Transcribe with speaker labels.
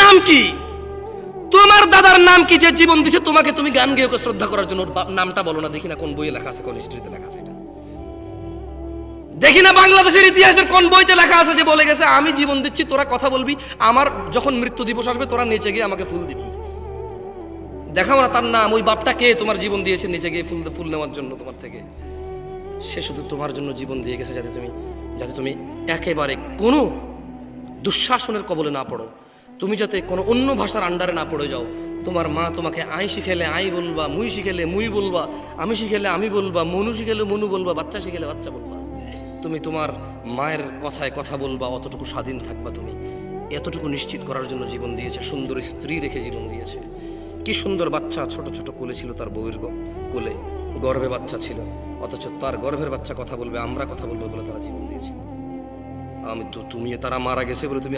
Speaker 1: নাম কি? তোমার দাদার নাম কি যে জীবন দিছে তোমাকে? তুমি গান গেয়ে ওকে শ্রদ্ধা করার জন্য ওর নামটা বলো না, দেখি না কোন বইয়ে লেখা আছে, কোন হিস্ট্রিতে লেখা আছে। এটা দেখি না বাংলাদেশের ইতিহাসের কোন বইতে লেখা আছে যে বলে গেছে আমি জীবন দিচ্ছি, তোরা কথা বলবি, আমার যখন মৃত্যু দিবস আসবে তোরা নিচে গিয়ে আমাকে ফুল দিবি। দেখাও না তার নাম, ওই বাপটা কে তোমার জীবন দিয়েছে নিচে গিয়ে ফুল নেওয়ার জন্য তোমার থেকে। সে শুধু তোমার জন্য জীবন দিয়ে গেছে যাতে তুমি একেবারে কোনো দুঃশাসনের কবলে না পড়ো, তুমি যাতে কোনো অন্য ভাষার আন্ডারে না পড়ে যাও। তোমার মা তোমাকে আই শিখেলে আই বলবা, মুই শিখেলে মুই বলবা, আমি শিখেলে আমি বলবা, মনু শিখেলে মনু বলবা, বাচ্চা শিখেলে বাচ্চা বলবা। তুমি তোমার মায়ের কথায় কথা বলবা, অতটুকু স্বাধীন থাকবা তুমি। এতটুকু নিশ্চিত করার জন্য জীবন দিয়েছে, সুন্দর স্ত্রী রেখে জীবন দিয়েছে। কি সুন্দর বাচ্চা, ছোট ছোট কোলে ছিল তার বউয়ের কোলে, গর্ভে বাচ্চা ছিল, অথচ তার গর্ভের বাচ্চা কথা বলবে, আমরা কথা বলবো বলে তারা জীবন দিয়েছে। আমি তো তুমি তারা মারা গেছে বলে তুমি